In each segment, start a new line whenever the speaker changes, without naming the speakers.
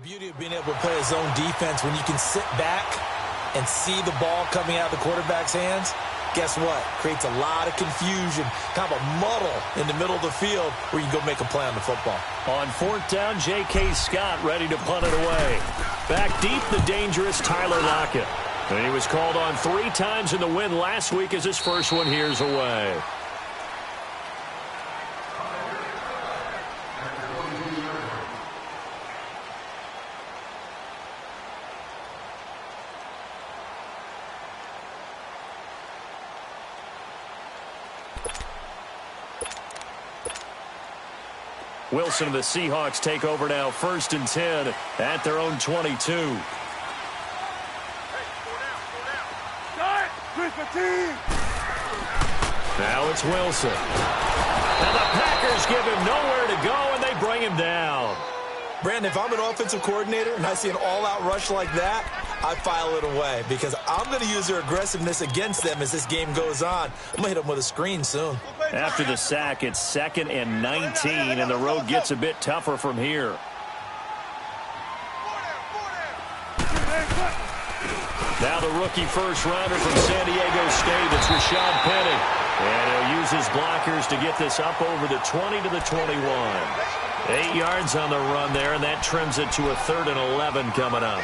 beauty of being able to play a zone defense when you can sit back and see the ball coming out of the quarterback's hands. Guess what? Creates a lot of confusion, kind of a muddle in the middle of the field where you can go make a play on the football.
On fourth down, J.K. Scott ready to punt it away. Back deep, the dangerous Tyler Lockett. And he was called on 3 times in the win last week as his first one here's away. Wilson and the Seahawks take over now, 1st and 10 at their own 22. Now it's Wilson. And the Packers give him nowhere to go, and they bring him down.
Brandon, if I'm an offensive coordinator and I see an all-out rush like that, I file it away because I'm going to use their aggressiveness against them as this game goes on. I'm going to hit them with a screen soon.
After the sack, it's 2nd and 19, and the road gets a bit tougher from here. Now the rookie first-rounder from San Diego State, it's Rashad Penny. And he'll use his blockers to get this up over the 20 to the 21. 8 yards on the run there, and that trims it to a 3rd and 11 coming up.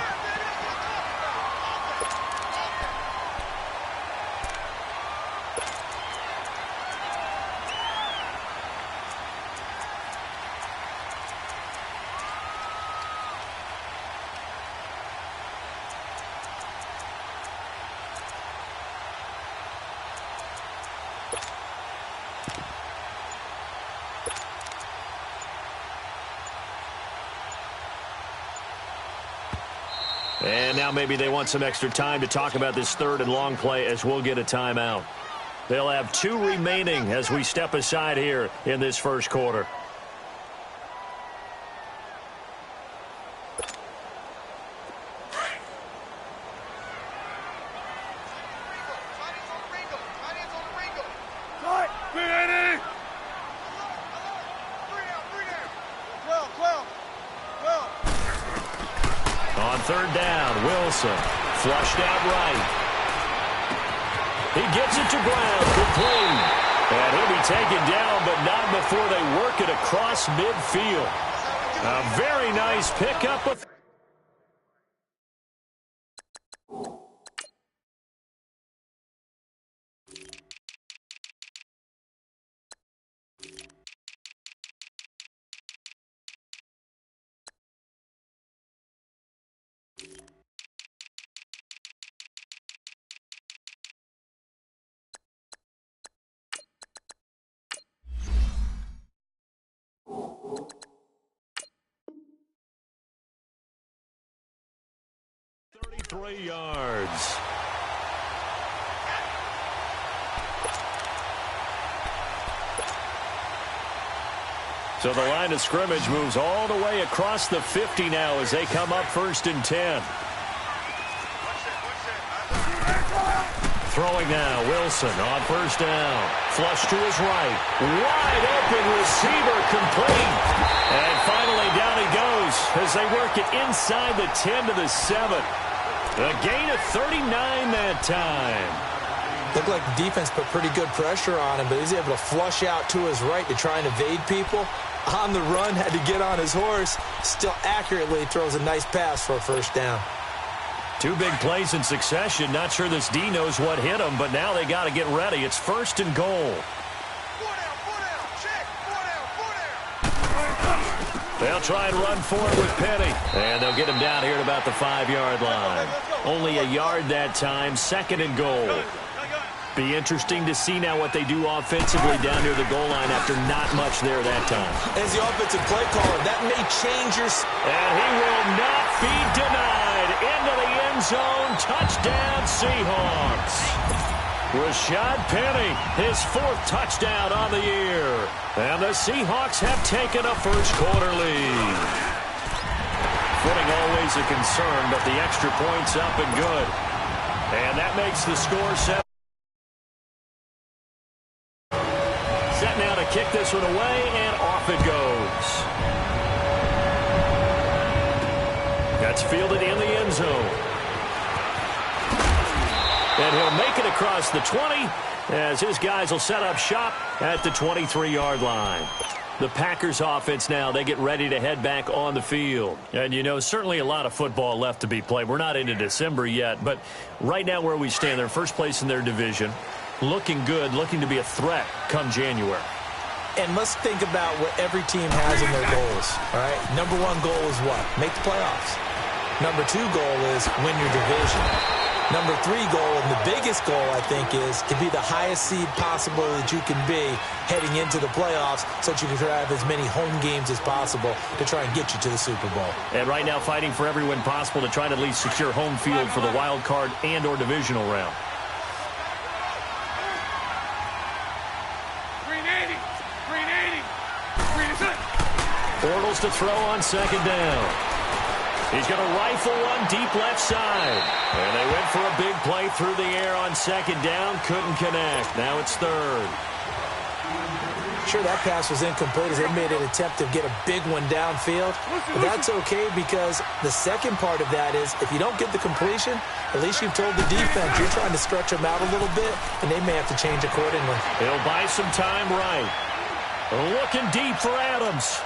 And now maybe they want some extra time to talk about this 3rd and long play as we'll get a timeout. They'll have 2 remaining as we step aside here in this first quarter. Flushed out right. He gets it to Brown, complete. And he'll be taken down, but not before they work it across midfield. A very nice pickup of... ...3 yards. So the line of scrimmage moves all the way across the 50 now as they come up 1st and 10. Throwing now, Wilson on 1st down. Flush to his right. Wide open receiver complete. And finally down he goes as they work it inside the 10 to the 7. A gain of 39 that time.
Looked like the defense put pretty good pressure on him, but he's able to flush out to his right to try and evade people. On the run, had to get on his horse. Still accurately throws a nice pass for a 1st down.
2 big plays in succession. Not sure this D knows what hit him, but now they got to get ready. It's 1st and goal. They'll try and run for it with Penny. And they'll get him down here at about the 5-yard line. Only a yard that time, 2nd and goal. Be interesting to see now what they do offensively down near the goal line after not much there that time.
As the offensive play caller, that may change your...
And he will not be denied. Into the end zone. Touchdown, Seahawks. Rashad Penny, his 4th touchdown on the year. And the Seahawks have taken a first quarter lead. Footing always a concern, but the extra point's up and good. And that makes the score 7. Set now to kick this one away, and off it goes. That's fielded in the end zone. And he'll make it across the 20 as his guys will set up shop at the 23-yard line. The Packers offense now, they get ready to head back on the field. And, you know, certainly a lot of football left to be played. We're not into December yet, but right now where we stand, they're first place in their division. Looking good, looking to be a threat come January.
And let's think about what every team has in their goals, all right? Number one goal is what? Make the playoffs. Number two goal is win your division. Number three goal, and the biggest goal, I think, is to be the highest seed possible that you can be heading into the playoffs so that you can have as many home games as possible to try and get you to the Super Bowl.
And right now fighting for every win possible to try to at least secure home field for the wild card and or divisional round. Bortles to throw on second down. He's going to rifle one deep left side. And they went for a big play through the air on second down. Couldn't connect. Now it's third.
Sure, that pass was incomplete as they made an attempt to get a big one downfield. But that's okay because the second part of that is if you don't get the completion, at least you've told the defense you're trying to stretch them out a little bit, and they may have to change accordingly.
He'll buy some time right. Looking deep for Adams.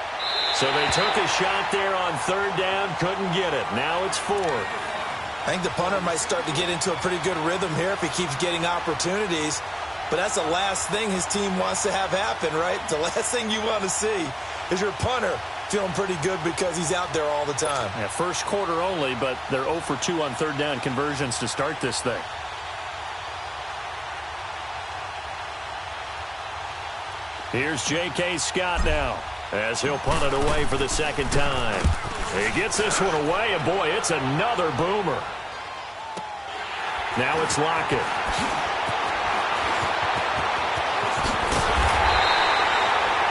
So they took a shot there on third down, couldn't get it. Now it's fourth.
I think the punter might start to get into a pretty good rhythm here if he keeps getting opportunities. But that's the last thing his team wants to have happen, right? The last thing you want to see is your punter feeling pretty good because he's out there all the time.
Yeah, first quarter only, but they're 0 for 2 on third down conversions to start this thing. Here's J.K. Scott now, as he'll punt it away for the second time. He gets this one away, and boy, it's another boomer. Now it's Lockett.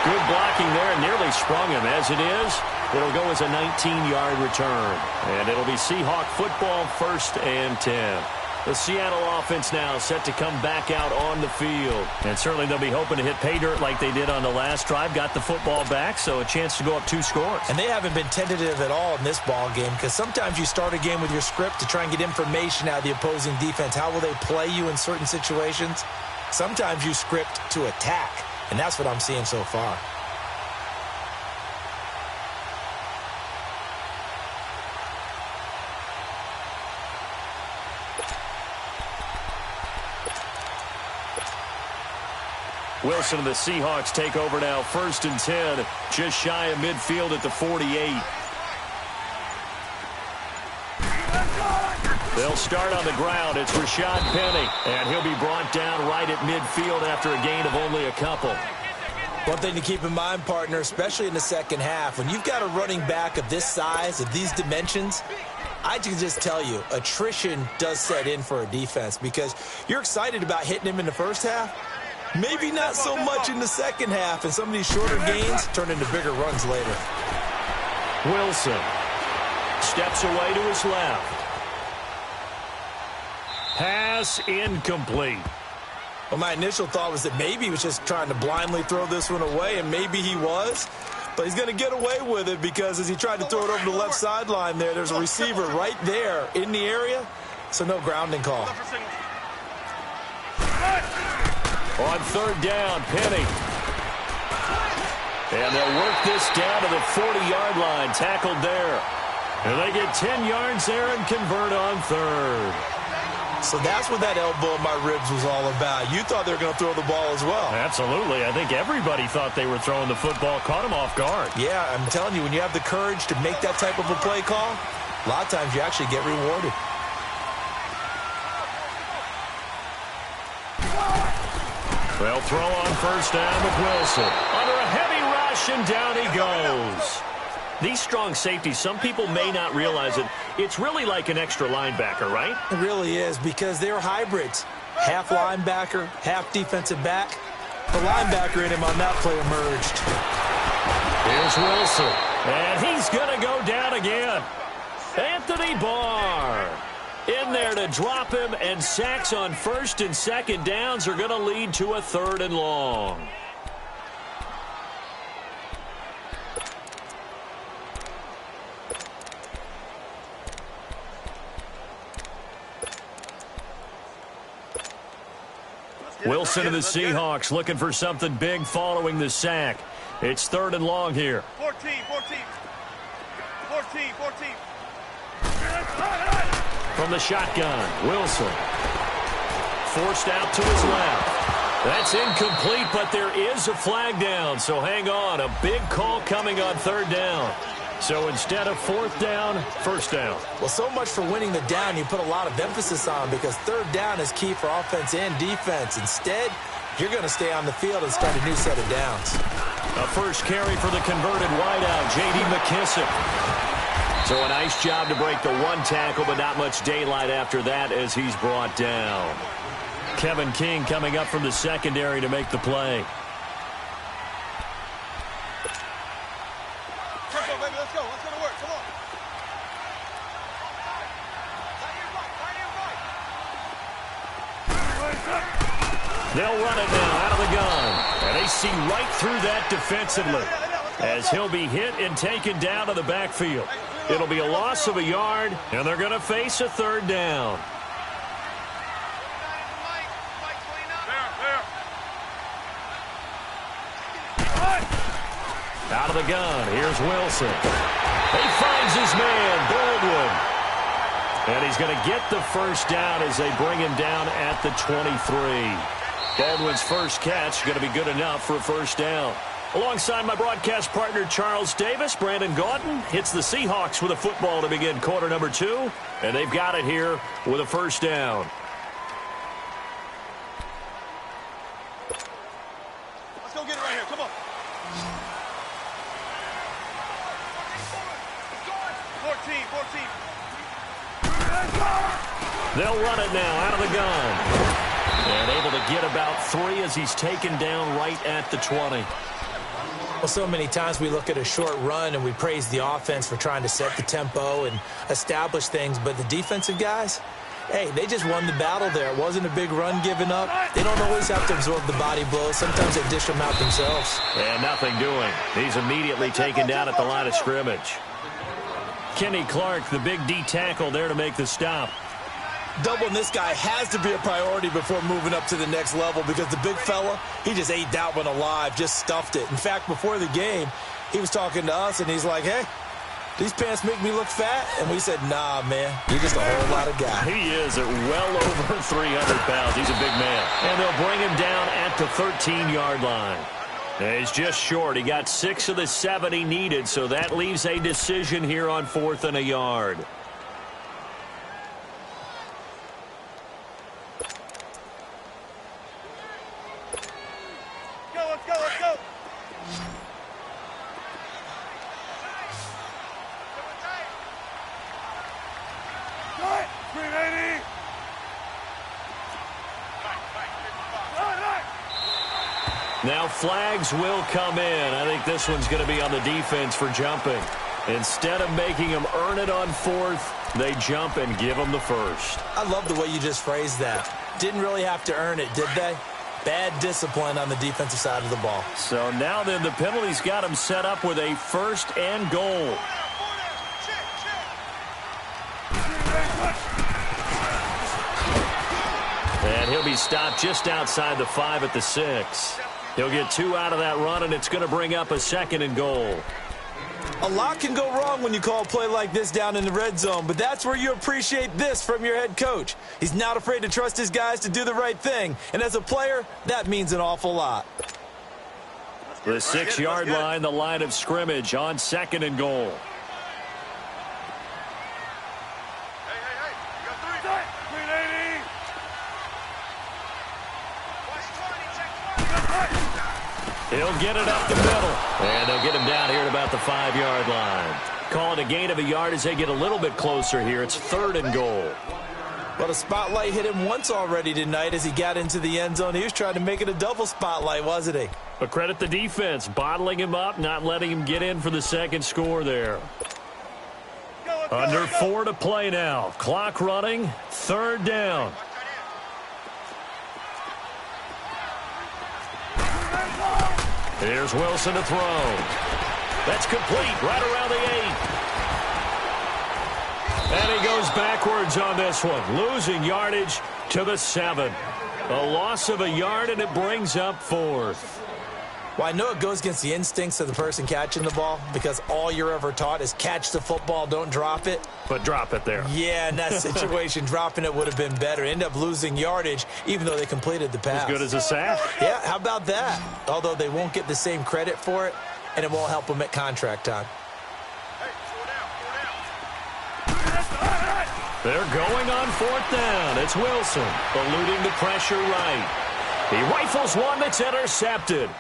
Good blocking there, and nearly sprung him. As it is, it'll go as a 19-yard return. And it'll be Seahawk football, 1st and 10. The Seattle offense now set to come back out on the field. And certainly they'll be hoping to hit pay dirt like they did on the last drive. Got the football back, so a chance to go up 2 scores.
And they haven't been tentative at all in this ball game because sometimes you start a game with your script to try and get information out of the opposing defense. How will they play you in certain situations? Sometimes you script to attack, and that's what I'm seeing so far.
Wilson and the Seahawks take over now, 1st and 10, just shy of midfield at the 48. They'll start on the ground. It's Rashad Penny, and he'll be brought down right at midfield after a gain of only a couple.
One thing to keep in mind, partner, especially in the second half, when you've got a running back of this size, of these dimensions, I can just tell you, attrition does set in for a defense because you're excited about hitting him in the first half. Maybe not so much in the second half, and some of these shorter gains turn into bigger runs later.
Wilson steps away to his left. Pass incomplete.
Well, my initial thought was that maybe he was just trying to blindly throw this one away, and maybe he was. But he's going to get away with it because as he tried to throw it over the left sideline there's a receiver right there in the area, so no grounding call.
On third down, Penny. And they'll work this down to the 40-yard line, tackled there. And they get 10 yards there and convert on third.
So that's what that elbow in my ribs was all about. You thought they were going to throw the ball as well.
Absolutely. I think everybody thought they were throwing the football, caught him off guard.
Yeah, I'm telling you, when you have the courage to make that type of a play call, a lot of times you actually get rewarded.
They'll throw on first down with Wilson. Under a heavy rush, and down he goes. These strong safeties, some people may not realize it. It's really like an extra linebacker, right?
It really is because they're hybrids. Half linebacker, half defensive back. The linebacker in him on that play emerged.
Here's Wilson. And he's going to go down again. Anthony Barr in there to drop him, and sacks on first and second downs are going to lead to a 3rd and long. Wilson and the Seahawks looking for something big following the sack. It's 3rd and long here.
14.
From the shotgun, Wilson. Forced out to his left. That's incomplete, but there is a flag down. So hang on, a big call coming on 3rd down. So instead of 4th down, 1st down.
Well, so much for winning the down you put a lot of emphasis on, because 3rd down is key for offense and defense. Instead, you're going to stay on the field and start a new set of downs.
A first carry for the converted wideout, J.D. McKissic. So a nice job to break the 1 tackle, but not much daylight after that as he's brought down. Kevin King coming up from the secondary to make the play.
Let's go to work. Come on.
They'll run it now out of the gun. And they see right through that defensively as he'll be hit and taken down to the backfield. It'll be a loss of a yard, and they're going to face a 3rd down. Out of the gun, here's Wilson. He finds his man, Baldwin. And he's going to get the 1st down as they bring him down at the 23. Baldwin's first catch going to be good enough for a 1st down. Alongside my broadcast partner, Charles Davis, Brandon Gaudin hits the Seahawks with a football to begin quarter number 2. And they've got it here with a 1st down.
Let's go get it right here. Come on. 14.
They'll run it now out of the gun. And able to get about 3 as he's taken down right at the 20.
Well, so many times we look at a short run and we praise the offense for trying to set the tempo and establish things, but the defensive guys, hey, they just won the battle there. It wasn't a big run given up. They don't always have to absorb the body blows. Sometimes they dish them out themselves.
And nothing doing. He's immediately taken down at the line of scrimmage. Kenny Clark, the big D tackle there to make the stop.
Doubling this guy has to be a priority before moving up to the next level, because the big fella, he just ate that one alive, just stuffed it. In fact, before the game, he was talking to us, and he's like, hey, these pants make me look fat? And we said, nah, man, you're just a whole lot of guy.
He is at well over 300 pounds. He's a big man. And they'll bring him down at the 13-yard line. And he's just short. He got 6 of the 7 he needed, so that leaves a decision here on 4th and a yard.
Let's go.
Now flags will come in. I think this one's going to be on the defense for jumping. Instead of making them earn it on 4th, they jump and give them the 1st.
I love the way you just phrased that. Didn't really have to earn it, did they? Bad discipline on the defensive side of the ball.
So now then the penalty's got him set up with a 1st and goal. And he'll be stopped just outside the 5 at the 6. He'll get 2 out of that run, and it's going to bring up a 2nd and goal.
A lot can go wrong when you call a play like this down in the red zone, but that's where you appreciate this from your head coach. He's not afraid to trust his guys to do the right thing, and as a player, that means an awful lot.
The 6-yard line, the line of scrimmage on 2nd and goal. He'll get it up the middle. And they'll get him down here at about the 5-yard line. Call it a gain of a yard as they get a little bit closer here. It's 3rd and goal.
Well, the spotlight hit him once already tonight as he got into the end zone. He was trying to make it a double spotlight, wasn't he?
But credit the defense, bottling him up, not letting him get in for the 2nd score there. Under 4 to play now. Clock running, 3rd down. Here's Wilson to throw. That's complete right around the 8. And he goes backwards on this one, losing yardage to the 7. A loss of a yard, and it brings up 4th.
Well, I know it goes against the instincts of the person catching the ball because all you're ever taught is catch the football, don't drop it.
But drop it there.
Yeah, in that situation, dropping it would have been better. End up losing yardage, even though they completed the pass.
As good as a sack.
Yeah, how about that? Although they won't get the same credit for it, and it won't help them at contract time.
They're going on 4th down. It's Wilson, eluding the pressure right. He rifles one that's intercepted.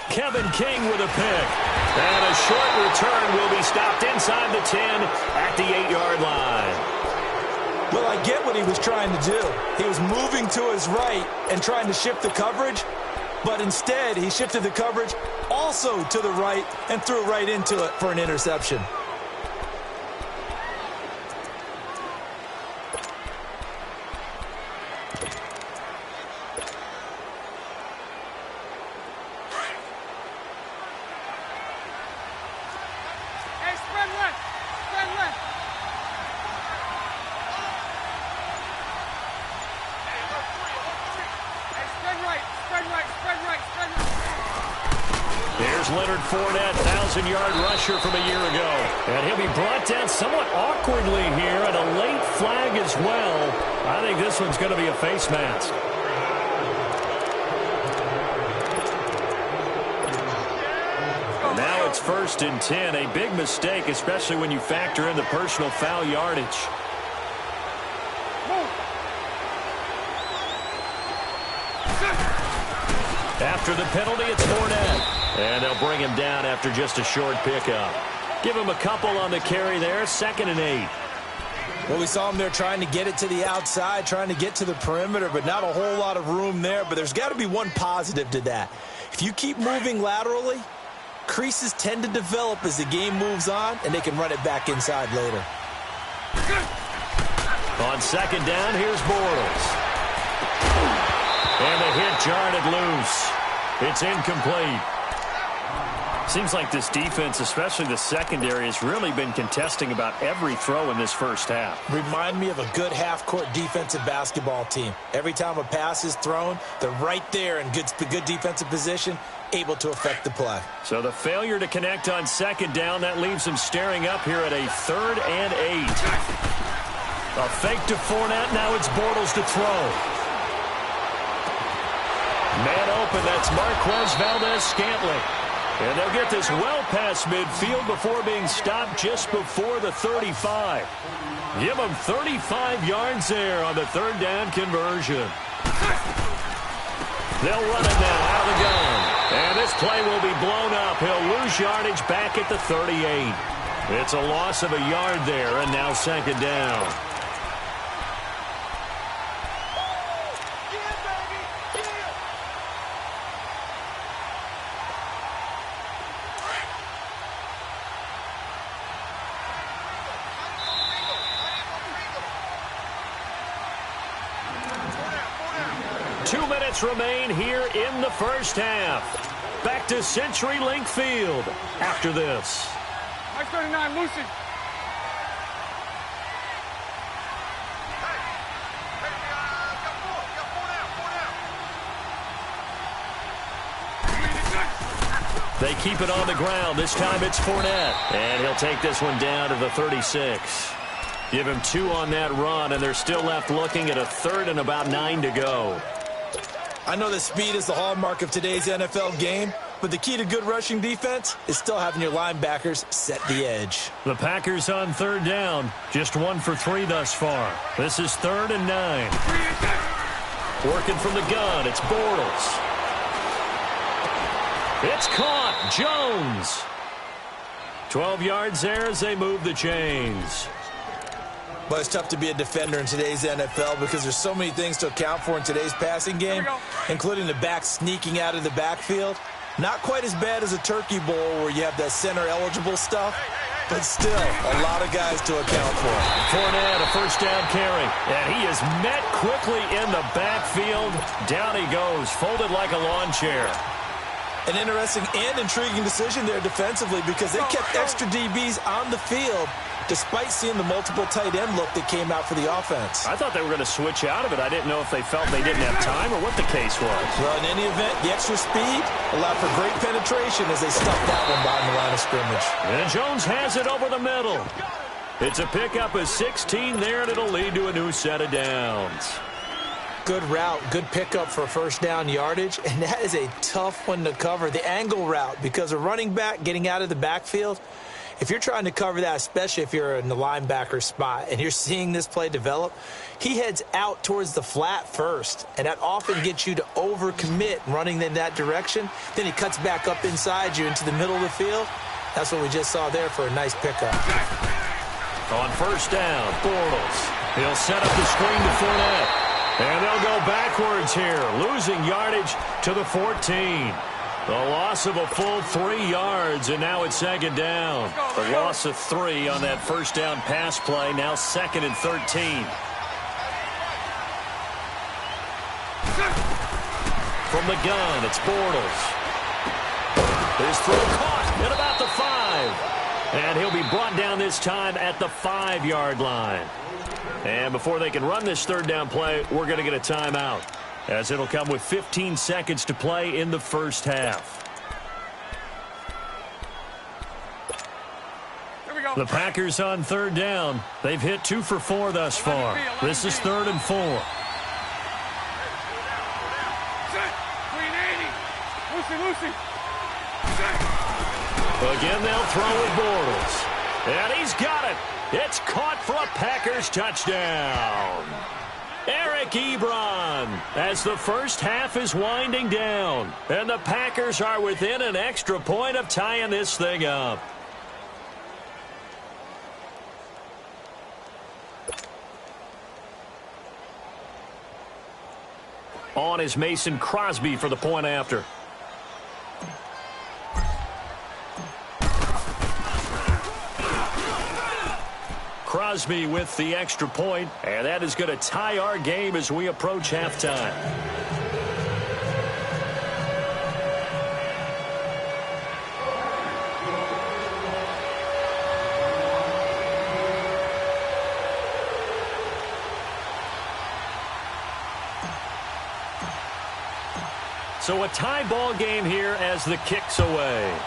Kevin King with a pick. And a short return will be stopped inside the 10 at the 8-yard line.
Well, I get what he was trying to do. He was moving to his right and trying to shift the coverage, but instead he shifted the coverage also to the right and threw right into it for an interception.
There's Leonard Fournette, 1,000-yard rusher from a year ago. And he'll be brought down somewhat awkwardly here, and a late flag as well. I think this one's going to be a face mask. Now it's 1st and 10, a big mistake, especially when you factor in the personal foul yardage. After the penalty, it's Fournette. And they'll bring him down after just a short pickup. Give him a couple on the carry there, 2nd and 8.
Well, we saw him there trying to get it to the outside, trying to get to the perimeter, but not a whole lot of room there. But there's got to be one positive to that. If you keep moving laterally, creases tend to develop as the game moves on, and they can run it back inside later.
On 2nd down, here's Bortles. And the hit jarred it loose. It's incomplete. Seems like this defense, especially the secondary, has really been contesting about every throw in this first half.
Remind me of a good half-court defensive basketball team. Every time a pass is thrown, they're right there in good defensive position, able to affect the play.
So the failure to connect on 2nd down, that leaves them staring up here at a 3rd and 8. A fake to Fournette. Now it's Bortles to throw. Man open, that's Marquez Valdez-Scantling. And they'll get this well past midfield before being stopped just before the 35. Give them 35 yards there on the 3rd down conversion. They'll run it now out of the gun. And this play will be blown up. He'll lose yardage back at the 38. It's a loss of a yard there, and now 2nd down. 2 minutes remain here in the first half. Back to CenturyLink Field after this.
Mike 39, Lucy.
They keep it on the ground. This time it's Fournette. And he'll take this one down to the 36. Give him 2 on that run, and they're still left looking at a 3rd and about 9 to go.
I know that speed is the hallmark of today's NFL game, but the key to good rushing defense is still having your linebackers set the edge.
The Packers on 3rd down. Just 1 for 3 thus far. This is 3rd and 9. Working from the gun, it's Bortles. It's caught. Jones. 12 yards there as they move the chains.
But it's tough to be a defender in today's NFL because there's so many things to account for in today's passing game, including the back sneaking out of the backfield. Not quite as bad as a turkey bowl where you have that center-eligible stuff, but still a lot of guys to account for.
Fournette, a first down carry, and he is met quickly in the backfield. Down he goes, folded like a lawn chair.
An interesting and intriguing decision there defensively because they kept extra DBs on the field despite seeing the multiple tight end look that came out for the offense.
I thought they were going to switch out of it. I didn't know if they felt they didn't have time or what the case was.
Well, in any event, the extra speed allowed for great penetration as they stuffed that one behind the line of scrimmage.
And Jones has it over the middle. It's a pickup of 16 there, and it'll lead to a new set of downs.
Good route, good pickup for first down yardage, and that is a tough one to cover. The angle route, because a running back getting out of the backfield, if you're trying to cover that, especially if you're in the linebacker spot and you're seeing this play develop, he heads out towards the flat first, and that often gets you to overcommit running in that direction. Then he cuts back up inside you into the middle of the field. That's what we just saw there for a nice pickup.
On first down, Bortles. He'll set up the screen to Fournette. And they'll go backwards here, losing yardage to the 14. The loss of a full 3 yards, and now it's second down. The loss of 3 on that first down pass play, now 2nd and 13. From the gun, it's Bortles. His throw caught at about the 5. And he'll be brought down this time at the 5-yard line. And before they can run this third down play, we're going to get a timeout, as it'll come with 15 seconds to play in the first half.
Here we go.
The Packers on third down. They've hit 2 for 4 thus far. This is 3rd and 4.
Set. Clean 80. Lucy. Set.
Again, they'll throw with Bortles. And he's got it. It's caught for a Packers touchdown. Eric Ebron, as the first half is winding down. And the Packers are within an extra point of tying this thing up. On is Mason Crosby for the point after. Crosby with the extra point, and that is going to tie our game as we approach halftime. So a tie ball game here as the kick's away.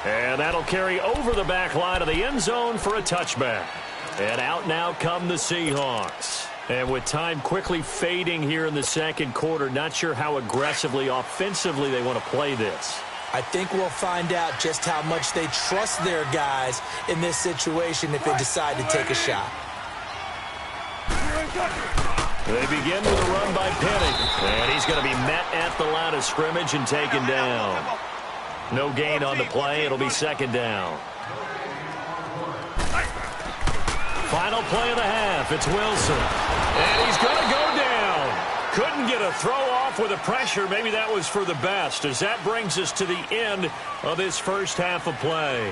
And that'll carry over the back line of the end zone for a touchback. And out now come the Seahawks. And with time quickly fading here in the second quarter, not sure how aggressively, offensively they want to play this.
I think we'll find out just how much they trust their guys in this situation if they decide to take a shot.
They begin with a run by Penny. And he's going to be met at the line of scrimmage and taken down. No gain on the play. It'll be second down. Final play of the half. It's Wilson. And he's going to go down. Couldn't get a throw off with the pressure. Maybe that was for the best, as that brings us to the end of this first half of play.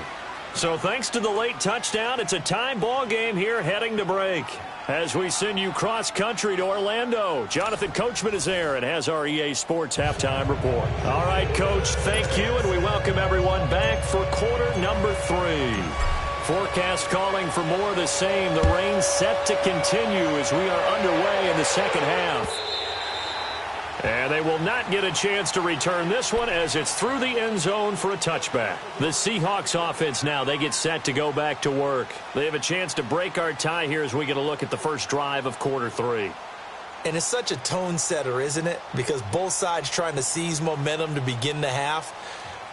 So thanks to the late touchdown, it's a tie ball game here heading to break. As we send you cross-country to Orlando, Jonathan Coachman is there and has our EA Sports Halftime Report. All right, Coach, thank you, and we welcome everyone back for quarter number 3. Forecast calling for more of the same. The rain set to continue as we are underway in the second half. And they will not get a chance to return this one as it's through the end zone for a touchback. The Seahawks offense now, they get set to go back to work. They have a chance to break our tie here as we get a look at the first drive of quarter 3.
And it's such a tone setter, isn't it? Because both sides trying to seize momentum to begin the half.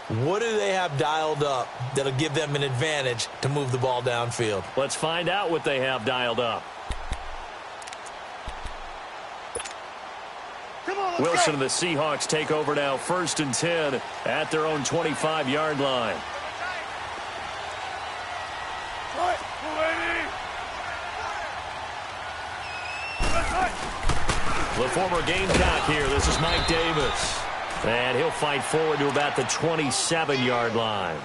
What do they have dialed up that'll give them an advantage to move the ball downfield?
Let's find out what they have dialed up. Wilson and the Seahawks take over now, 1st and 10 at their own 25-yard line. The former Gamecock here. This is Mike Davis. And he'll fight forward to about the 27-yard line.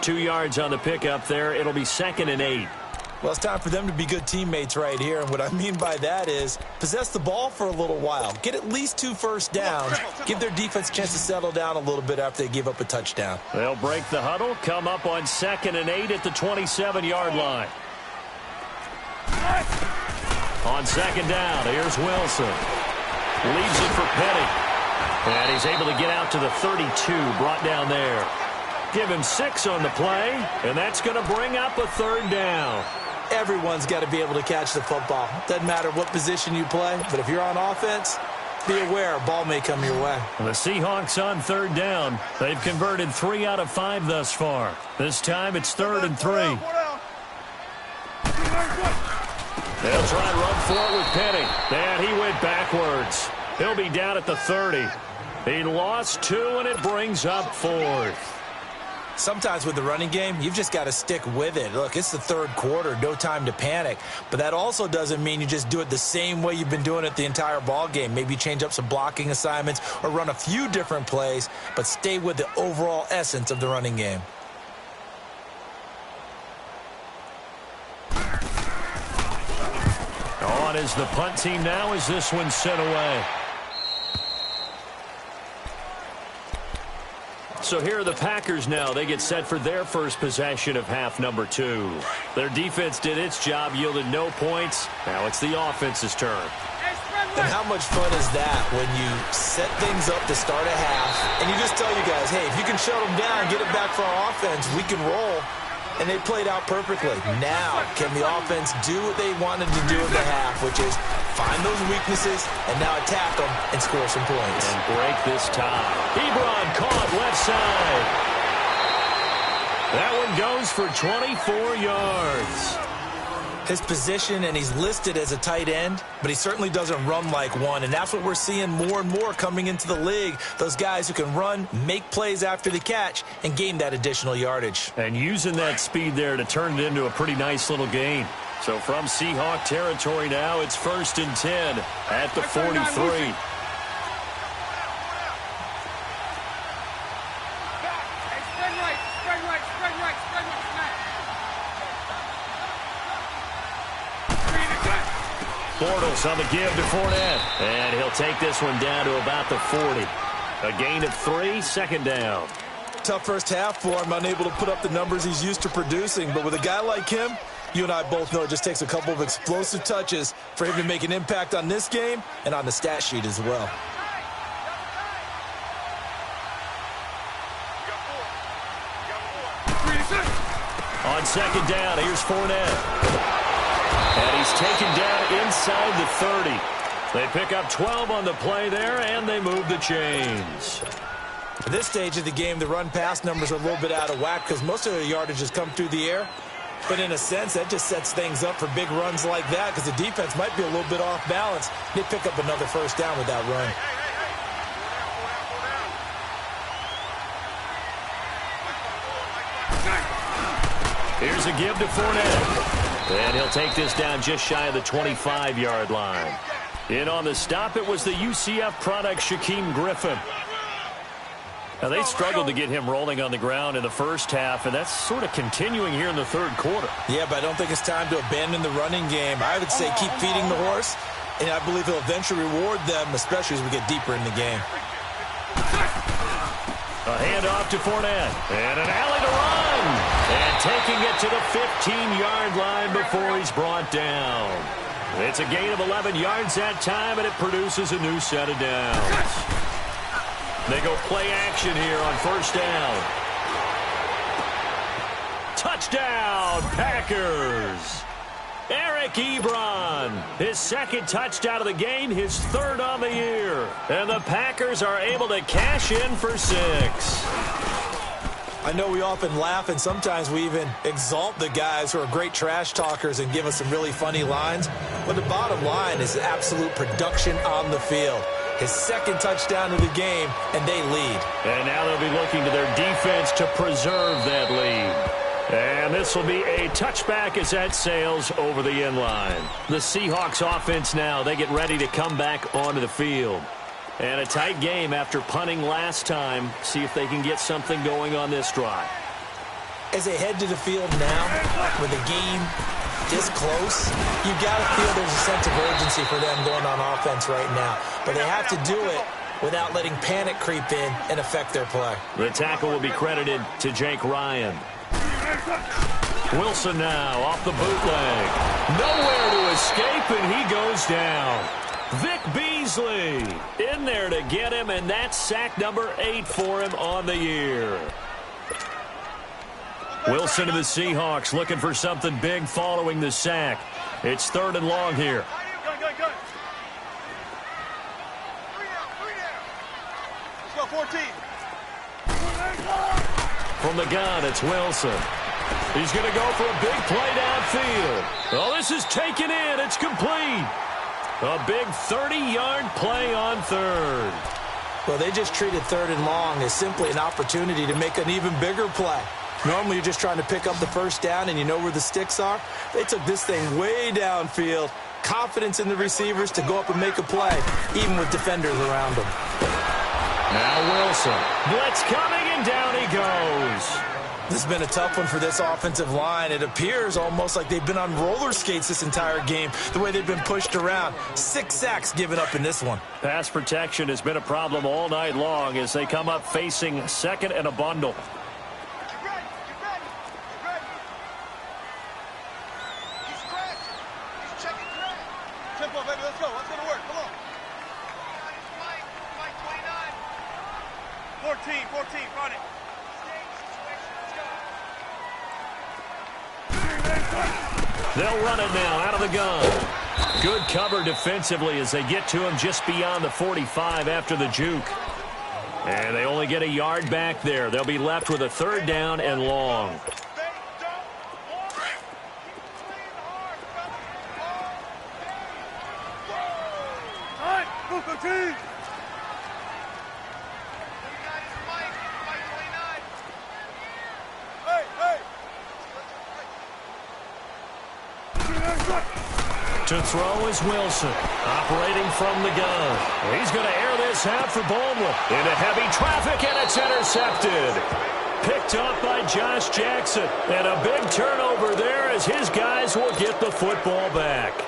2 yards on the pickup there. It'll be 2nd and 8.
Well, it's time for them to be good teammates right here, and what I mean by that is possess the ball for a little while, get at least 2 first downs, give their defense a chance to settle down a little bit after they give up a touchdown.
They'll break the huddle, come up on 2nd and 8 at the 27-yard line. On 2nd down, here's Wilson. Leaves it for Penny. And he's able to get out to the 32, brought down there. Give him 6 on the play, and that's going to bring up a 3rd down.
Everyone's got to be able to catch the football. Doesn't matter what position you play, but if you're on offense, be aware a ball may come your way.
The Seahawks on 3rd down. They've converted 3 out of 5 thus far. This time it's 3rd and 3. They'll try and run for it with Penny. And he went backwards. He'll be down at the 30. He lost 2, and it brings up 4th.
Sometimes with the running game, you've just got to stick with it. Look, it's the 3rd quarter, no time to panic. But that also doesn't mean you just do it the same way you've been doing it the entire ball game. Maybe change up some blocking assignments or run a few different plays, but stay with the overall essence of the running game.
On is the punt team now as this one's sent away. So here are the Packers now. They get set for their first possession of half number 2. Their defense did its job, yielded no points. Now it's the offense's turn.
And how much fun is that when you set things up to start a half and you just tell you guys, hey, if you can shut them down, get it back for our offense, we can roll. And they played out perfectly. Now, can the offense do what they wanted to do in the half, which is find those weaknesses and now attack them and score some points.
And break this tie. Ebron caught left side. That one goes for 24 yards.
His position, and he's listed as a tight end, but he certainly doesn't run like one, and that's what we're seeing more and more coming into the league. Those guys who can run, make plays after the catch, and gain that additional yardage.
And using that speed there to turn it into a pretty nice little gain. So from Seahawk territory now, it's 1st and 10 at the 43. Bortles on the give to Fournette. And he'll take this one down to about the 40. A gain of 3, 2nd down.
Tough first half for him, unable to put up the numbers he's used to producing. But with a guy like him, you and I both know it just takes a couple of explosive touches for him to make an impact on this game and on the stat sheet as well.
On 2nd down, here's Fournette. And he's taken down inside the 30. They pick up 12 on the play there, and they move the chains.
At this stage of the game, the run-pass numbers are a little bit out of whack because most of the yardage has come through the air. But in a sense, that just sets things up for big runs like that because the defense might be a little bit off balance. They pick up another first down with that run.
Here's a give to Fournette. And he'll take this down just shy of the 25-yard line. In on the stop, it was the UCF product, Shaquem Griffin. Now, they struggled to get him rolling on the ground in the first half, and that's sort of continuing here in the 3rd quarter.
Yeah, but I don't think it's time to abandon the running game. I would say keep feeding the horse, and I believe he'll eventually reward them, especially as we get deeper in the game.
A handoff to Fournette. And an alley to run. And taking it to the 15-yard line before he's brought down. It's a gain of 11 yards that time, and it produces a new set of downs. They go play action here on 1st down. Touchdown, Packers. Eric Ebron, his 2nd touchdown of the game, his 3rd on the year. And the Packers are able to cash in for 6.
I know we often laugh, and sometimes we even exalt the guys who are great trash talkers and give us some really funny lines. But the bottom line is absolute production on the field. His 2nd touchdown of the game, and they lead. And
now they'll be looking to their defense to preserve that lead. And this will be a touchback as that sails over the end line. The Seahawks offense now, they get ready to come back onto the field. And a tight game after punting last time. See if they can get something going on this drive.
As they head to the field now, with the game this close, you got to feel there's a sense of urgency for them going on offense right now. But they have to do it without letting panic creep in and affect their play.
The tackle will be credited to Jake Ryan. Wilson now off the bootleg. Nowhere to escape, and he goes down. Vic Beasley in there to get him, and that's sack number 8 for him on the year. Wilson and the Seahawks looking for something big following the sack. It's 3rd and long here.
Let's go, 14.
From the gun, it's Wilson. He's going to go for a big play downfield. Oh, this is taken in. It's complete. A big 30-yard play on 3rd.
Well, they just treated 3rd and long as simply an opportunity to make an even bigger play. Normally, you're just trying to pick up the first down and you know where the sticks are. They took this thing way downfield. Confidence in the receivers to go up and make a play, even with defenders around them.
Now Wilson. Blitz coming, and down he goes.
This has been a tough one for this offensive line. It appears almost like they've been on roller skates this entire game, the way they've been pushed around. 6 sacks given up in this one.
Pass protection has been a problem all night long as they come up facing 2nd and a bundle.
Tempo, baby, let's go. Let's go to work. Come on. 14, run it.
They'll run it now out of the gun. Good cover defensively as they get to him just beyond the 45 after the juke. And they only get a yard back there. They'll be left with a 3rd down and long. To throw is Wilson, operating from the gun. He's going to air this out for Baldwin. Into heavy traffic, and it's intercepted. Picked up by Josh Jackson. And a big turnover there as his guys will get the football back.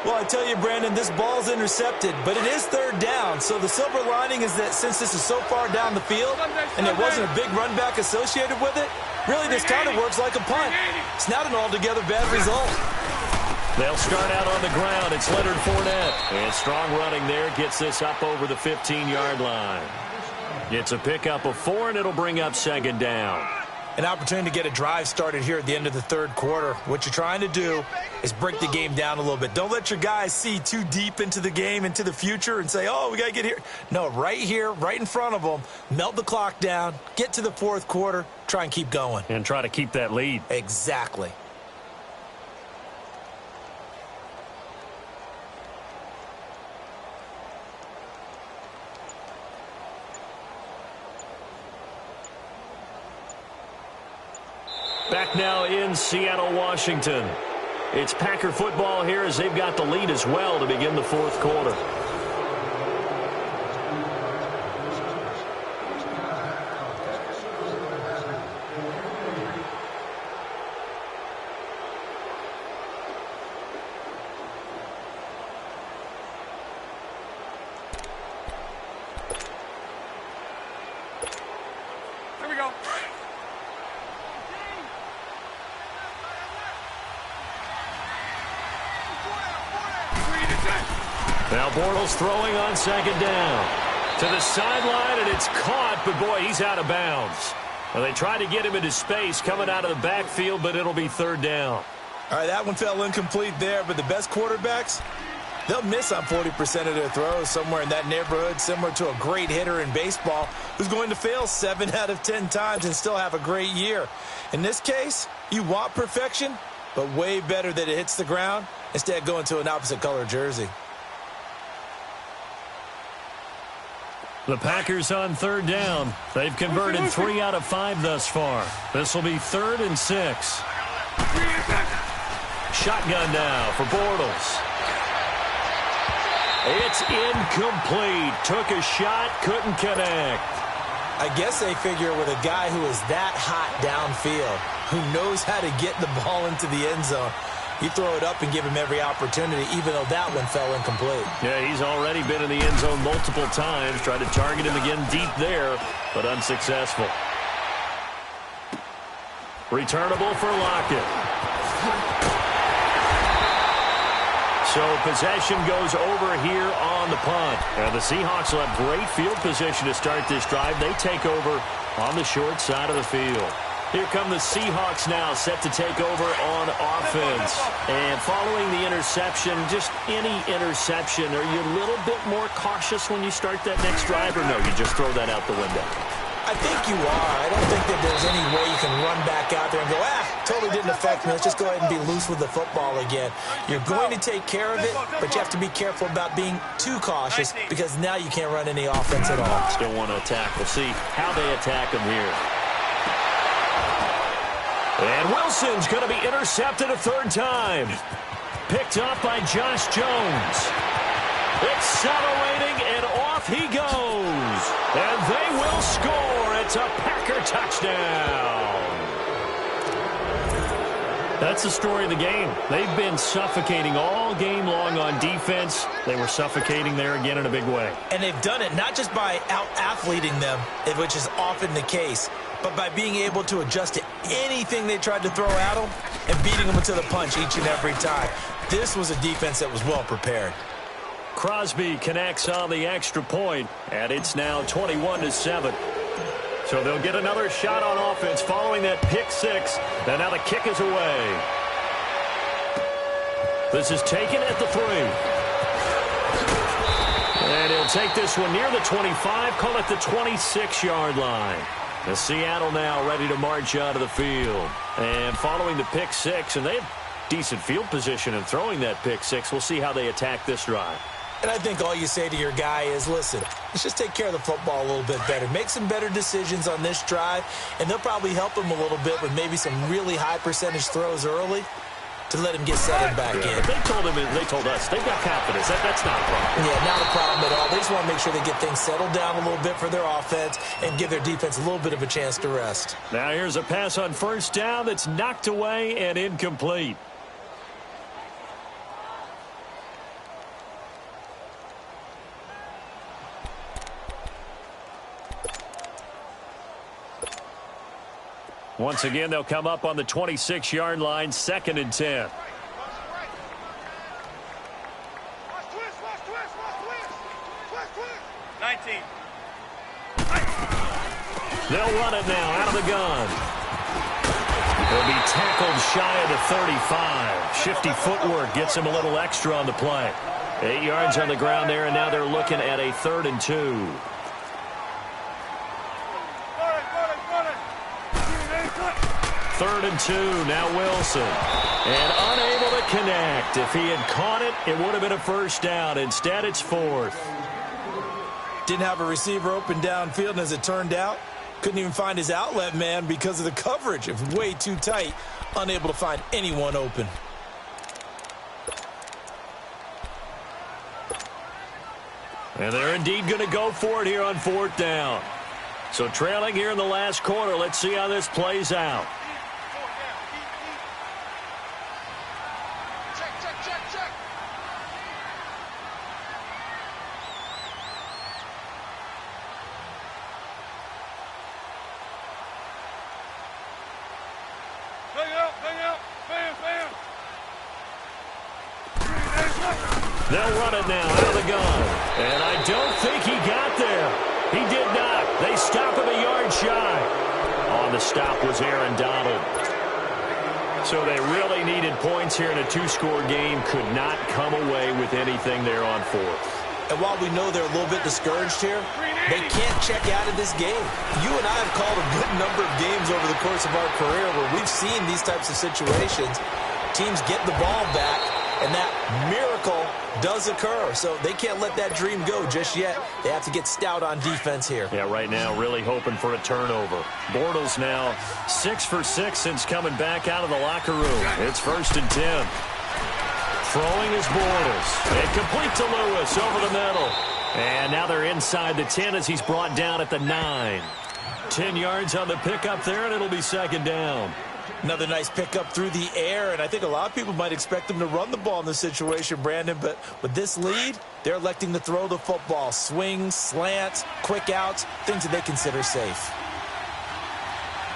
Well, I tell you, Brandon, this ball's intercepted, but it is 3rd down. So the silver lining is that since this is so far down the field and there wasn't a big run back associated with it, really this kind of works like a punt. It's not an altogether bad result.
They'll start out on the ground. It's Leonard Fournette. And strong running there gets this up over the 15-yard line. It's a pickup of 4, and it'll bring up 2nd down.
An opportunity to get a drive started here at the end of the 3rd quarter. What you're trying to do is break the game down a little bit. Don't let your guys see too deep into the game, into the future, and say, oh, we got to get here. No, right here, right in front of them, melt the clock down, get to the 4th quarter, try and keep going.
And try to keep that lead.
Exactly.
Back now in Seattle, Washington. It's Packer football here as they've got the lead as well to begin the 4th quarter.
Here we go.
Now Bortles throwing on 2nd down. To the sideline, and it's caught, but boy, he's out of bounds. Well, they tried to get him into space coming out of the backfield, but it'll be 3rd down.
All right, that one fell incomplete there, but the best quarterbacks, they'll miss on 40% of their throws, somewhere in that neighborhood, similar to a great hitter in baseball who's going to fail 7 out of 10 times and still have a great year. In this case, you want perfection, but way better that it hits the ground instead of going to an opposite color jersey.
The Packers on 3rd down. They've converted 3 out of 5 thus far. This will be 3rd and 6. Shotgun now for Bortles. It's incomplete. Took a shot, couldn't connect.
I guess they figure with a guy who is that hot downfield, who knows how to get the ball into the end zone, You throw it up and give him every opportunity, even though that one fell incomplete.
Yeah, he's already been in the end zone multiple times. Tried to target him again deep there, but unsuccessful. Returnable for Lockett. So possession goes over here on the punt. And the Seahawks will have great field position to start this drive. They take over on the short side of the field. Here come the Seahawks now, set to take over on offense. And following the interception, just any interception, are you a little bit more cautious when you start that next drive, or no, you just throw that out the window?
I think you are. I don't think that there's any way you can run back out there and go, totally didn't affect me. Let's just go ahead and be loose with the football again. You're going to take care of it, but you have to be careful about being too cautious because now you can't run any offense at all.
Still want to attack. We'll see how they attack them here. And Wilson's going to be intercepted a third time. Picked up by Josh Jones. Accelerating, and off he goes. And they will score. It's a Packer touchdown. That's the story of the game. They've been suffocating all game long on defense. They were suffocating there again in a big way.
And they've done it not just by out-athleting them, which is often the case, but by being able to adjust to anything they tried to throw at them and beating them to the punch each and every time. This was a defense that was well prepared.
Crosby connects on the extra point, and it's now 21-7. So they'll get another shot on offense following that pick six, and now the kick is away. This is taken at the 3. And he'll take this one near the 25, call it the 26-yard line. The Seattle now ready to march out of the field. And following the pick six, and they have decent field position in throwing that pick six. We'll see how they attack this drive.
And I think all you say to your guy is, listen, let's just take care of the football a little bit better. Make some better decisions on this drive, and they'll probably help him a little bit with maybe some really high percentage throws early to let him get settled back in.
But they told us, they've got confidence. That's not a problem.
Yeah, not a problem at all. They just want to make sure they get things settled down a little bit for their offense and give their defense a little bit of a chance to rest.
Now here's a pass on first down that's knocked away and incomplete. Once again, they'll come up on the 26-yard line, 2nd and 10. They'll run it now out of the gun. They'll be tackled shy of the 35. Shifty footwork gets him a little extra on the play. 8 yards on the ground there, and now they're looking at a 3rd and 2. 3rd and 2, now Wilson. And unable to connect. If he had caught it, it would have been a first down. Instead, it's 4th.
Didn't have a receiver open downfield, and as it turned out, couldn't even find his outlet man because of the coverage. It was way too tight, unable to find anyone open.
And they're indeed going to go for it here on 4th down. So trailing here in the last quarter, let's see how this plays out. They'll run it now out of the gun. And I don't think he got there. He did not. They stop him a yard shy. On the stop was Aaron Donald. So they really needed points here in a 2-score game. Could not come away with anything there on 4th.
And while we know they're a little bit discouraged here, they can't check out of this game. You and I have called a good number of games over the course of our career where we've seen these types of situations. Teams get the ball back, and that miracle does occur. So they can't let that dream go just yet. They have to get stout on defense here.
Yeah, right now really hoping for a turnover. Bortles now 6 for 6 since coming back out of the locker room. It's 1st and 10. Throwing is Bortles. And complete to Lewis over the middle. And now they're inside the 10 as he's brought down at the 9. 10 yards on the pickup there, and it'll be 2nd down.
Another nice pickup through the air, and I think a lot of people might expect them to run the ball in this situation, Brandon, but with this lead, they're electing to throw the football. Swings, slants, quick outs, things that they consider safe.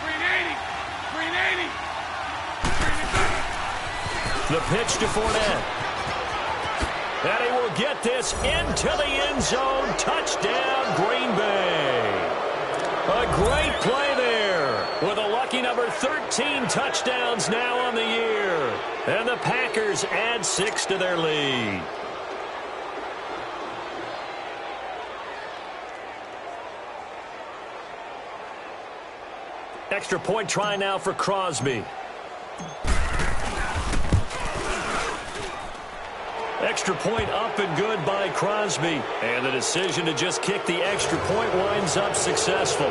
Green 80.
The pitch to Fournette. And he will get this into the end zone. Touchdown, Green Bay. A great play there with a lucky number 13 touchdowns now on the year. And the Packers add 6 to their lead. Extra point try now for Crosby. Extra point up and good by Crosby. And the decision to just kick the extra point winds up successful.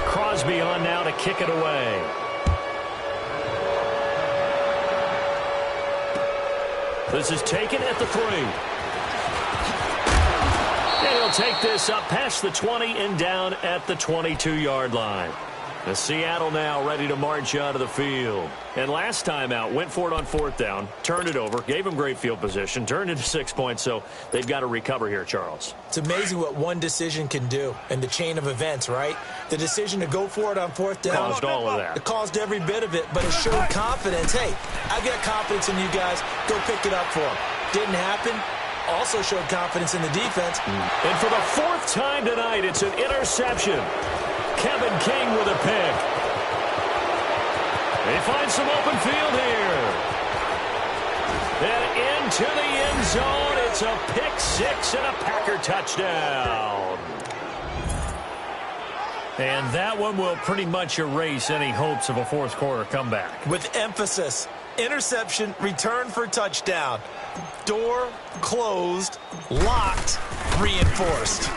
Crosby on now to kick it away. This is taken at the 3. And he'll take this up past the 20 and down at the 22-yard line. The Seattle now ready to march out of the field. And last time out, went for it on 4th down, turned it over, gave them great field position, turned into 6 points, so they've got to recover here, Charles.
It's amazing what one decision can do in the chain of events, right? The decision to go for it on 4th down.
Caused all of that.
It caused every bit of it, but it showed confidence. Hey, I've got confidence in you guys. Go pick it up for them. Didn't happen. Also showed confidence in the defense.
And for the 4th time tonight, it's an interception. Kevin King with a pick. They find some open field here. And into the end zone. It's a pick 6 and a Packer touchdown. And that one will pretty much erase any hopes of a 4th quarter comeback.
With emphasis, interception, return for touchdown. Door closed, locked, reinforced.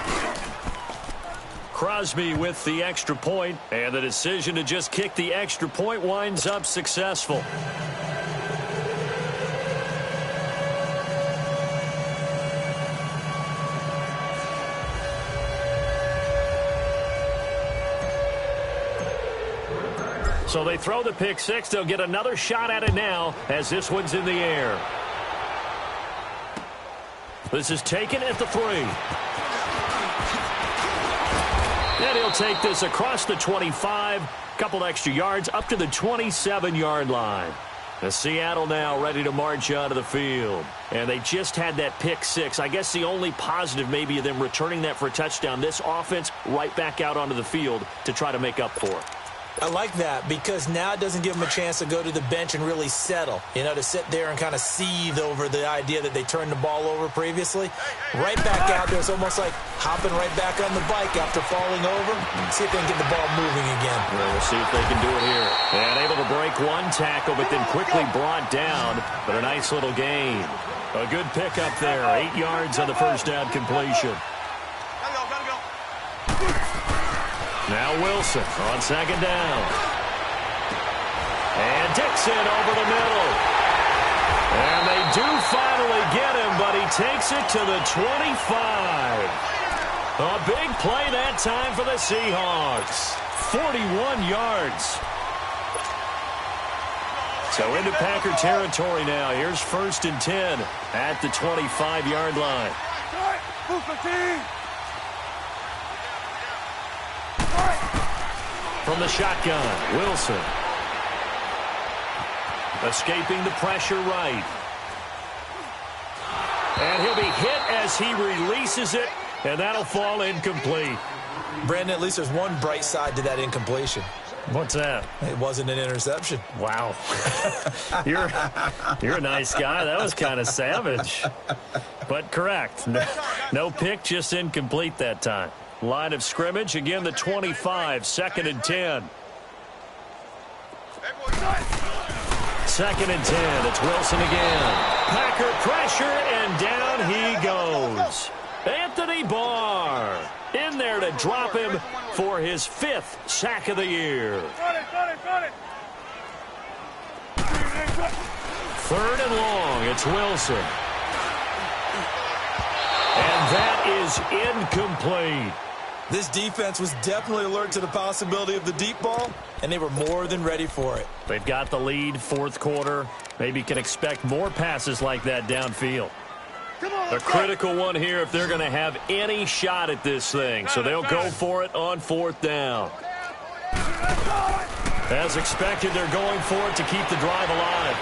Crosby with the extra point, and the decision to just kick the extra point winds up successful. So they throw the pick 6. They'll get another shot at it now as this one's in the air. This is taken at the 3. And he'll take this across the 25, couple extra yards, up to the 27-yard line. The Seattle now ready to march out of the field. And they just had that pick 6. I guess the only positive maybe of them returning that for a touchdown. This offense right back out onto the field to try to make up for it.
I like that because now it doesn't give them a chance to go to the bench and really settle, to sit there and kind of seethe over the idea that they turned the ball over previously. Right back out there, it's almost like hopping right back on the bike after falling over. See if they can get the ball moving again.
Well, we'll see if they can do it here. And able to break one tackle, but then quickly brought down. But a nice little gain. A good pickup there. 8 yards on the first down completion. Now Wilson on 2nd down. And Dixon over the middle. And they do finally get him, but he takes it to the 25. A big play that time for the Seahawks. 41 yards. So into Packer territory now. Here's 1st and 10 at the 25-yard line. From the shotgun, Wilson. Escaping the pressure right. And he'll be hit as he releases it, and that'll fall incomplete.
Brandon, at least there's one bright side to that incompletion.
What's that?
It wasn't an interception.
Wow. You're a nice guy. That was kind of savage. But correct. No pick, just incomplete that time. Line of scrimmage, again the 25, 2nd and 10. 2nd and 10, it's Wilson again. Packer pressure, and down he goes. Anthony Barr in there to drop him for his 5th sack of the year. 3rd and long, it's Wilson. And that is incomplete.
This defense was definitely alert to the possibility of the deep ball, and they were more than ready for it.
They've got the lead, fourth quarter. Maybe can expect more passes like that downfield. A critical one here if they're going to have any shot at this thing. So they'll go for it on fourth down. As expected, they're going for it to keep the drive alive.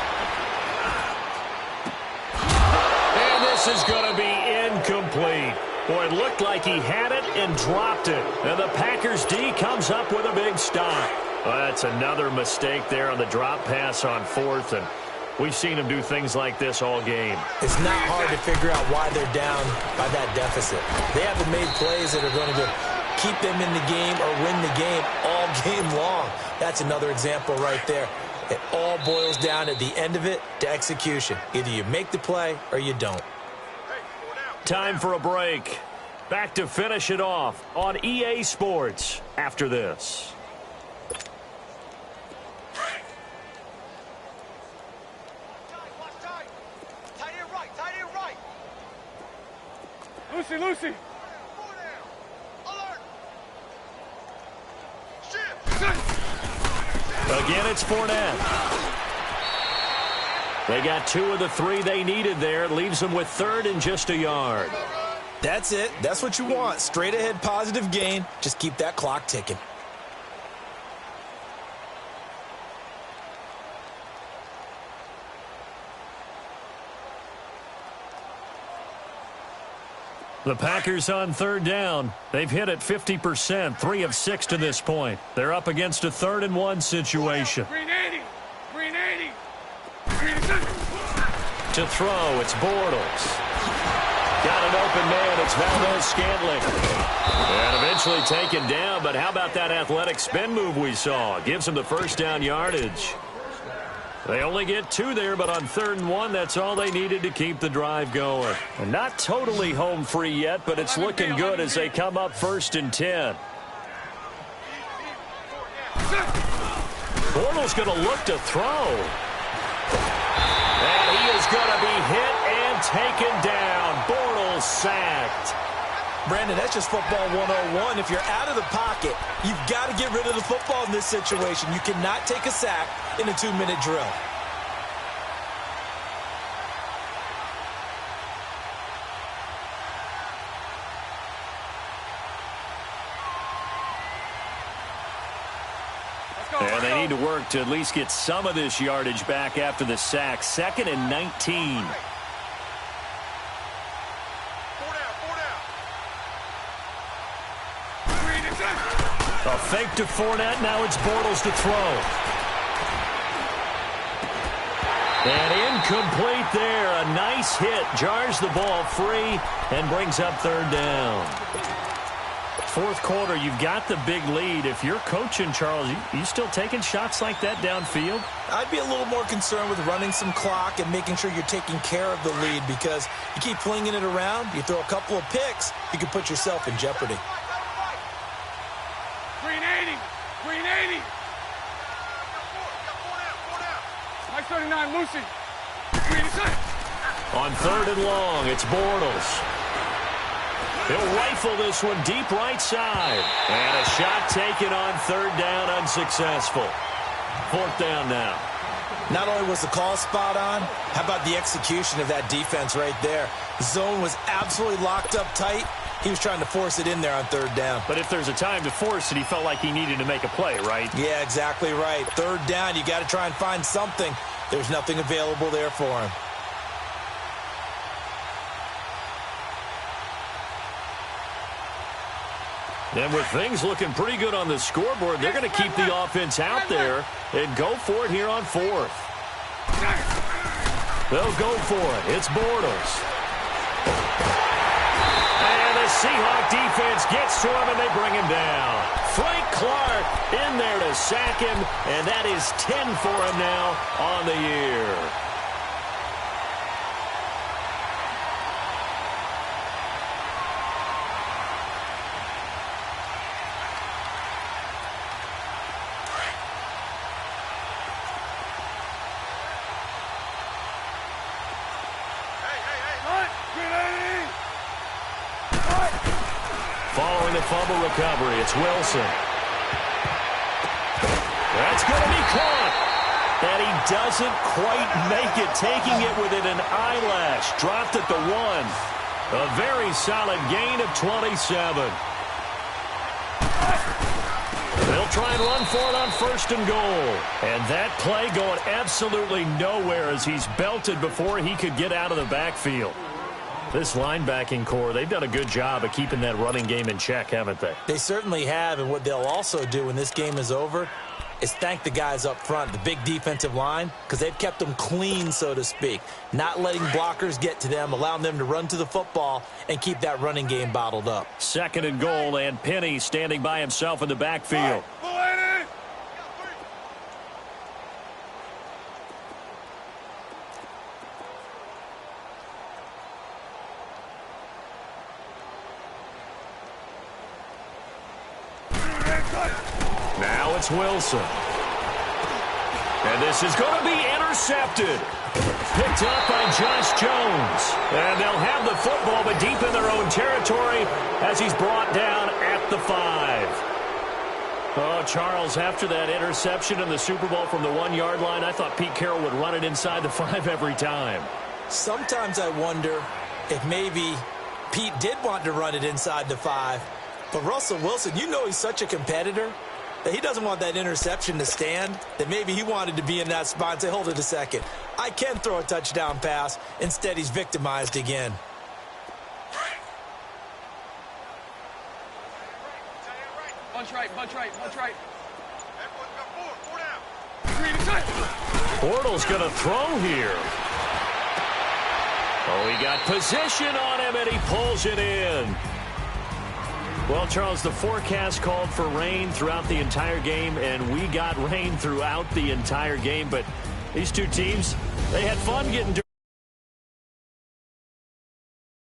And this is going to be incomplete. Boy, it looked like he had it and dropped it. And the Packers D comes up with a big stop. Well, that's another mistake there on the drop pass on fourth. And we've seen him do things like this all game.
It's not hard to figure out why they're down by that deficit. They haven't made plays that are going to keep them in the game or win the game all game long. That's another example right there. It all boils down at the end of it to execution. Either you make the play or you don't.
Time for a break. Back to finish it off on EA Sports after this.
Lucy.
Again, it's Fournette. They got 2 of the 3 they needed there. Leaves them with third and just a yard.
That's it. That's what you want. Straight ahead positive gain. Just keep that clock ticking.
The Packers on third down. They've hit it 50%, 3 of 6 to this point. They're up against a 3rd and 1 situation.
Green 80.
To throw, it's Bortles. Got an open man, it's Valdez-Scantling. And eventually taken down, but how about that athletic spin move we saw? Gives him the first down yardage. They only get 2 there, but on 3rd and 1, that's all they needed to keep the drive going. And not totally home free yet, but it's looking good as they come up 1st and 10. Bortles going to look to throw. And he is going to be hit and taken down. Bortles sacked.
Brandon, that's just football 101. If you're out of the pocket, you've got to get rid of the football in this situation. You cannot take a sack in a 2-minute drill.
And they need to work to at least get some of this yardage back after the sack. 2nd and 19. A fake to Fournette. Now it's Bortles to throw. And incomplete there. A nice hit. Jars the ball free and brings up 3rd down. 4th quarter, you've got the big lead. If you're coaching, Charles, you still taking shots like that downfield?
I'd be a little more concerned with running some clock and making sure you're taking care of the lead, because you keep flinging it around, you throw a couple of picks, you can put yourself in jeopardy.
Green 80. Nice 39, Lucy.
On 3rd and long, it's Bortles. He'll rifle this one deep right side. And a shot taken on 3rd down, unsuccessful. 4th down now.
Not only was the call spot on, how about the execution of that defense right there? The zone was absolutely locked up tight. He was trying to force it in there on 3rd down.
But if there's a time to force it, he felt like he needed to make a play, right?
Yeah, exactly right. 3rd down, you got to try and find something. There's nothing available there for him.
And with things looking pretty good on the scoreboard, they're going to keep the offense out there and go for it here on 4th. They'll go for it. It's Bortles. And the Seahawk defense gets to him, and they bring him down. Frank Clark in there to sack him, and that is 10 for him now on the year. fumble recovery. It's Wilson. That's going to be caught. And he doesn't quite make it, taking it within an eyelash. Dropped at the 1. A very solid gain of 27. They'll try and run for it on 1st and goal. And that play going absolutely nowhere as he's belted before he could get out of the backfield. This linebacking core, they've done a good job of keeping that running game in check, haven't they?
They certainly have, and what they'll also do when this game is over is thank the guys up front, the big defensive line, because they've kept them clean, so to speak, not letting blockers get to them, allowing them to run to the football and keep that running game bottled up.
2nd and goal, and Penny standing by himself in the backfield. Now it's Wilson. And this is going to be intercepted. Picked up by Josh Jones. And they'll have the football, but deep in their own territory as he's brought down at the 5. Oh, Charles, after that interception in the Super Bowl from the 1-yard line, I thought Pete Carroll would run it inside the 5 every time.
Sometimes I wonder if maybe Pete did want to run it inside the 5. But Russell Wilson, you know he's such a competitor that he doesn't want that interception to stand, that maybe he wanted to be in that spot and say, hold it a second, I can throw a touchdown pass. Instead, he's victimized again.
Bunch right.
Bortles going to throw here. Oh, he got position on him, and he pulls it in. Well, Charles, the forecast called for rain throughout the entire game, and we got rain throughout the entire game. But these two teams, they had fun getting